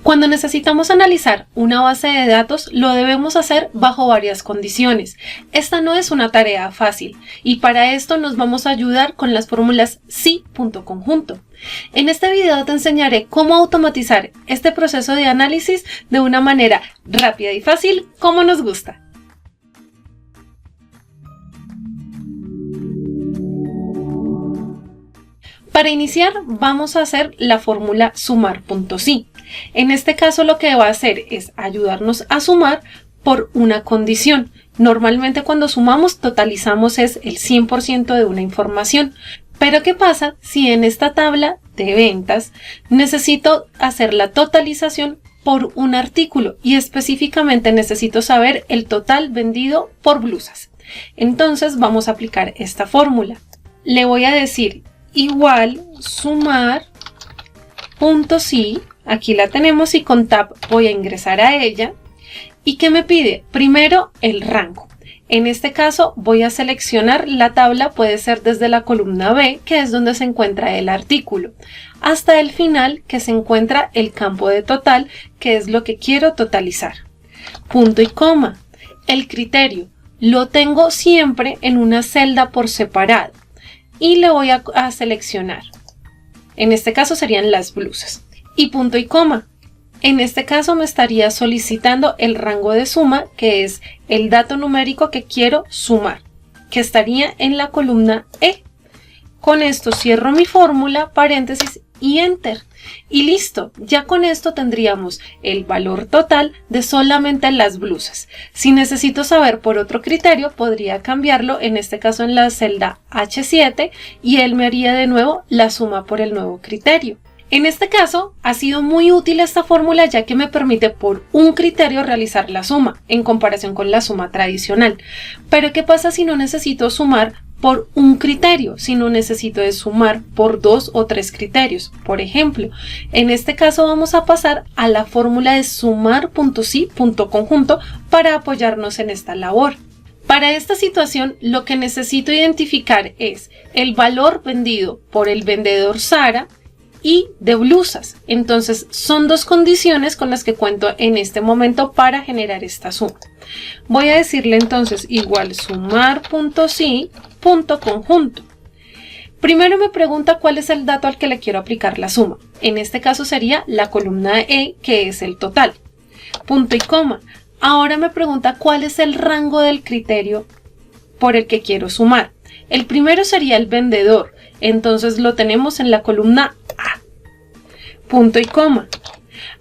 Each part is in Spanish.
Cuando necesitamos analizar una base de datos, lo debemos hacer bajo varias condiciones. Esta no es una tarea fácil y para esto nos vamos a ayudar con las fórmulas si.conjunto. En este video te enseñaré cómo automatizar este proceso de análisis de una manera rápida y fácil como nos gusta. Para iniciar vamos a hacer la fórmula sumar.si. En este caso lo que va a hacer es ayudarnos a sumar por una condición. Normalmente cuando sumamos totalizamos es el 100% de una información. Pero ¿qué pasa si en esta tabla de ventas necesito hacer la totalización por un artículo y específicamente necesito saber el total vendido por blusas? Entonces vamos a aplicar esta fórmula. Le voy a decir igual sumar.si, aquí la tenemos y con tab voy a ingresar a ella. ¿Y qué me pide? Primero el rango. En este caso voy a seleccionar la tabla, puede ser desde la columna B, que es donde se encuentra el artículo, hasta el final que se encuentra el campo de total, que es lo que quiero totalizar. Punto y coma. El criterio lo tengo siempre en una celda por separado. Y le voy a seleccionar. En este caso serían las blusas. Y punto y coma. En este caso me estaría solicitando el rango de suma, que es el dato numérico que quiero sumar, que estaría en la columna E. Con esto cierro mi fórmula, paréntesis y enter. Y listo, ya con esto tendríamos el valor total de solamente las blusas. Si necesito saber por otro criterio, podría cambiarlo, en este caso en la celda H7, y él me haría de nuevo la suma por el nuevo criterio. En este caso, ha sido muy útil esta fórmula ya que me permite por un criterio realizar la suma, en comparación con la suma tradicional. Pero ¿qué pasa si no necesito sumar por un criterio, si no necesito sumar por 2 o 3 criterios? Por ejemplo, en este caso vamos a pasar a la fórmula de sumar.si.conjunto para apoyarnos en esta labor. Para esta situación, lo que necesito identificar es el valor vendido por el vendedor Sara y de blusas. Entonces son dos condiciones con las que cuento en este momento para generar esta suma. Voy a decirle entonces igual sumar.si.conjunto. Primero me pregunta cuál es el dato al que le quiero aplicar la suma. En este caso sería la columna E, que es el total. Punto y coma. Ahora me pregunta cuál es el rango del criterio por el que quiero sumar. El primero sería el vendedor. Entonces lo tenemos en la columna A. Punto y coma.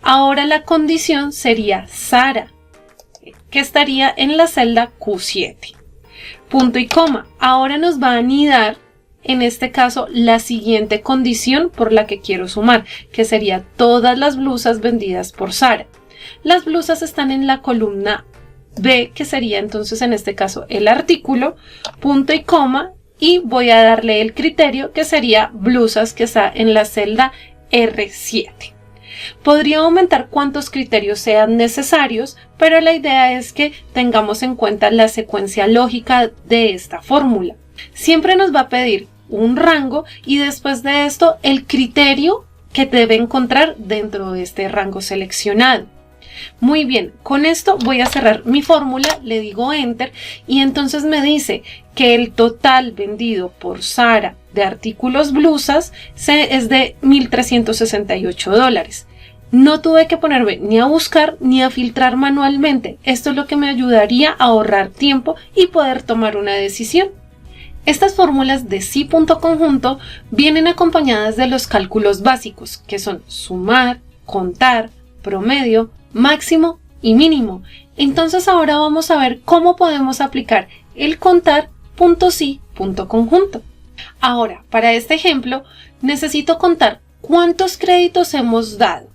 Ahora la condición sería Sara, que estaría en la celda Q7. Punto y coma. Ahora nos va a anidar, en este caso, la siguiente condición por la que quiero sumar, que sería todas las blusas vendidas por Sara. Las blusas están en la columna B, que sería entonces en este caso el artículo, punto y coma, y voy a darle el criterio que sería blusas, que está en la celda R7. Podría aumentar cuantos criterios sean necesarios, pero la idea es que tengamos en cuenta la secuencia lógica de esta fórmula. Siempre nos va a pedir un rango y después de esto el criterio que debe encontrar dentro de este rango seleccionado. Muy bien, con esto voy a cerrar mi fórmula, le digo enter y entonces me dice que el total vendido por Sara de artículos blusas es de $1,368. No tuve que ponerme ni a buscar ni a filtrar manualmente. Esto es lo que me ayudaría a ahorrar tiempo y poder tomar una decisión. Estas fórmulas de si.conjunto vienen acompañadas de los cálculos básicos, que son sumar, contar, promedio, máximo y mínimo. Entonces ahora vamos a ver cómo podemos aplicar el contar.si.conjunto. Ahora, para este ejemplo, necesito contar cuántos créditos hemos dado,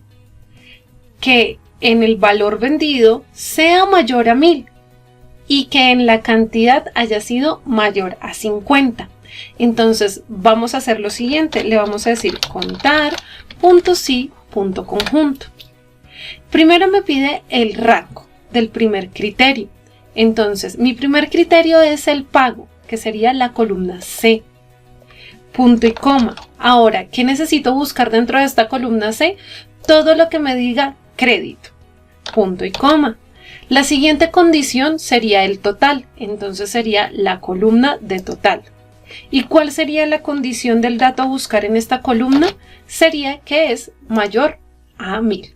que en el valor vendido sea mayor a 1000 y que en la cantidad haya sido mayor a 50. Entonces vamos a hacer lo siguiente, le vamos a decir contar.si.conjunto. Primero me pide el rango del primer criterio. Entonces mi primer criterio es el pago, que sería la columna C. Punto y coma. Ahora, ¿qué necesito buscar dentro de esta columna C? Todo lo que me diga crédito, punto y coma. La siguiente condición sería el total, entonces sería la columna de total. ¿Y cuál sería la condición del dato a buscar en esta columna? Sería que es mayor a 1000,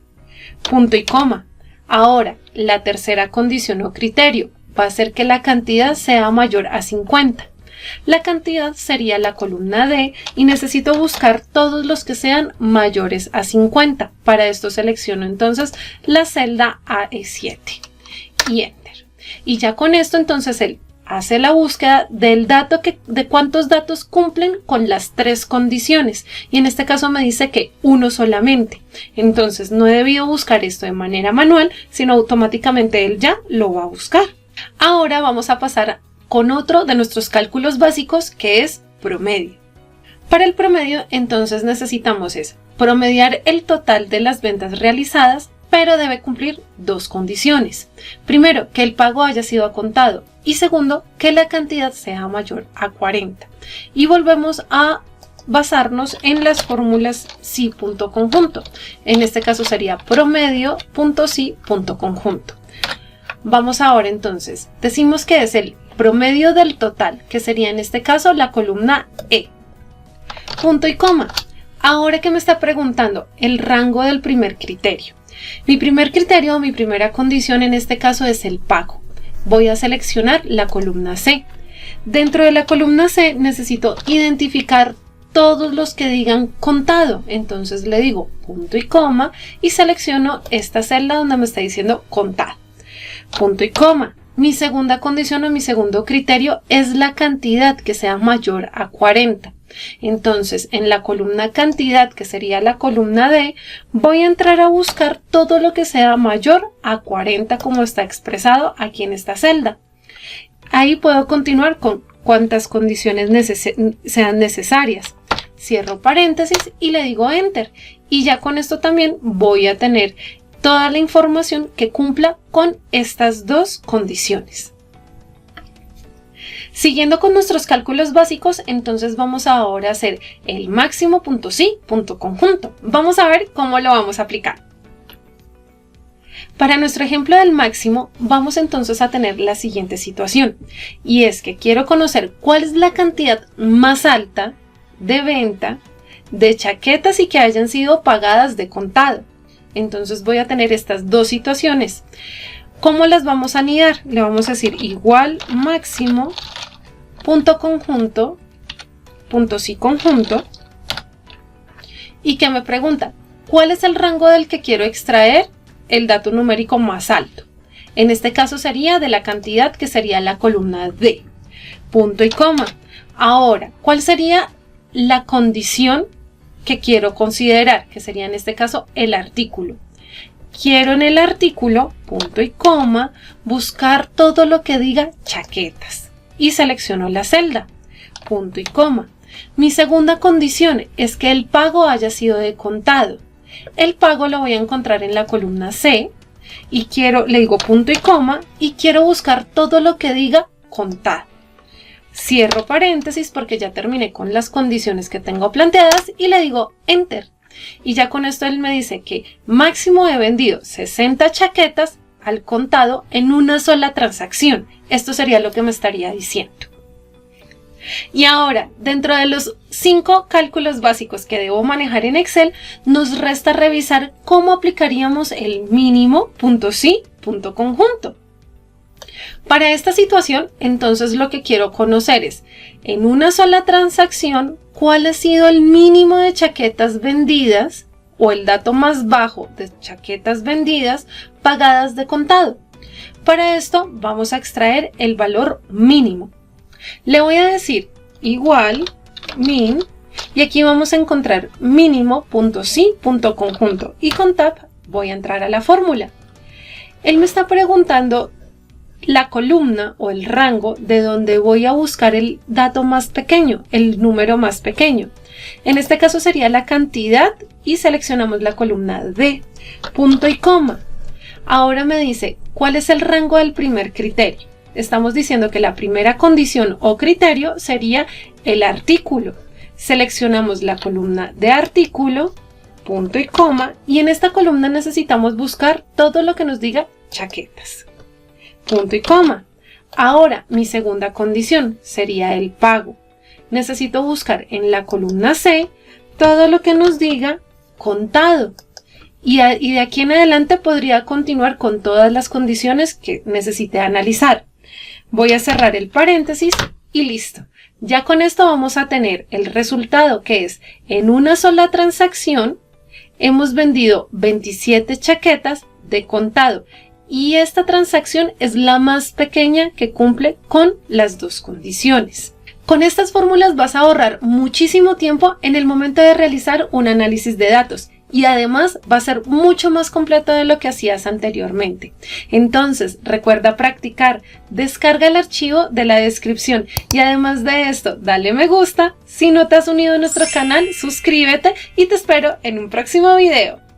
punto y coma. Ahora, la tercera condición o criterio va a ser que la cantidad sea mayor a 50. La cantidad sería la columna D y necesito buscar todos los que sean mayores a 50. Para esto selecciono entonces la celda A7 y Enter. Y ya con esto entonces él hace la búsqueda del dato de cuántos datos cumplen con las tres condiciones. Y en este caso me dice que uno solamente. Entonces no he debido buscar esto de manera manual, sino automáticamente él ya lo va a buscar. Ahora vamos a pasar con otro de nuestros cálculos básicos, que es promedio. Para el promedio entonces necesitamos promediar el total de las ventas realizadas, pero debe cumplir dos condiciones. Primero, que el pago haya sido a contado y segundo, que la cantidad sea mayor a 40. Y volvemos a basarnos en las fórmulas si.conjunto. En este caso sería promedio.si.conjunto. Vamos ahora entonces, decimos que es el promedio del total, que sería en este caso la columna E. Punto y coma. Ahora que me está preguntando el rango del primer criterio. Mi primer criterio o mi primera condición en este caso es el pago. Voy a seleccionar la columna C. Dentro de la columna C necesito identificar todos los que digan contado. Entonces le digo punto y coma y selecciono esta celda donde me está diciendo contado. Punto y coma. Mi segunda condición o mi segundo criterio es la cantidad que sea mayor a 40. Entonces, en la columna cantidad, que sería la columna D, voy a entrar a buscar todo lo que sea mayor a 40 como está expresado aquí en esta celda. Ahí puedo continuar con cuantas condiciones sean necesarias. Cierro paréntesis y le digo Enter. Y ya con esto también voy a tener toda la información que cumpla con estas dos condiciones. Siguiendo con nuestros cálculos básicos, entonces vamos ahora a hacer el máximo.si.conjunto. Vamos a ver cómo lo vamos a aplicar. Para nuestro ejemplo del máximo, vamos entonces a tener la siguiente situación, y es que quiero conocer cuál es la cantidad más alta de venta de chaquetas y que hayan sido pagadas de contado. Entonces voy a tener estas dos situaciones. ¿Cómo las vamos a anidar? Le vamos a decir igual máximo punto conjunto punto si conjunto y que me pregunta ¿cuál es el rango del que quiero extraer el dato numérico más alto? En este caso sería de la cantidad, que sería la columna D. Punto y coma. Ahora, ¿cuál sería la condición que quiero considerar? Que sería en este caso el artículo. Quiero en el artículo, punto y coma, buscar todo lo que diga chaquetas. Y selecciono la celda, punto y coma. Mi segunda condición es que el pago haya sido de contado. El pago lo voy a encontrar en la columna C y le digo punto y coma y quiero buscar todo lo que diga contado. Cierro paréntesis porque ya terminé con las condiciones que tengo planteadas y le digo Enter. Y ya con esto él me dice que máximo he vendido 60 chaquetas al contado en una sola transacción. Esto sería lo que me estaría diciendo. Y ahora, dentro de los 5 cálculos básicos que debo manejar en Excel, nos resta revisar cómo aplicaríamos el mínimo.si.conjunto. Para esta situación, entonces lo que quiero conocer es, en una sola transacción, cuál ha sido el mínimo de chaquetas vendidas o el dato más bajo de chaquetas vendidas pagadas de contado. Para esto vamos a extraer el valor mínimo. Le voy a decir igual min y aquí vamos a encontrar mínimo.si.conjunto y con tab voy a entrar a la fórmula. Él me está preguntando la columna o el rango de donde voy a buscar el dato más pequeño, el número más pequeño. En este caso sería la cantidad y seleccionamos la columna D, punto y coma. Ahora me dice cuál es el rango del primer criterio. Estamos diciendo que la primera condición o criterio sería el artículo. Seleccionamos la columna de artículo, punto y coma, y en esta columna necesitamos buscar todo lo que nos diga chaquetas. Punto y coma. Ahora, mi segunda condición sería el pago. Necesito buscar en la columna C todo lo que nos diga contado. Y de aquí en adelante podría continuar con todas las condiciones que necesite analizar. Voy a cerrar el paréntesis y listo. Ya con esto vamos a tener el resultado, que es en una sola transacción hemos vendido 27 chaquetas de contado. Y esta transacción es la más pequeña que cumple con las dos condiciones. Con estas fórmulas vas a ahorrar muchísimo tiempo en el momento de realizar un análisis de datos y además va a ser mucho más completo de lo que hacías anteriormente. Entonces, recuerda practicar, descarga el archivo de la descripción y además de esto, dale me gusta. Si no te has unido a nuestro canal, suscríbete y te espero en un próximo video.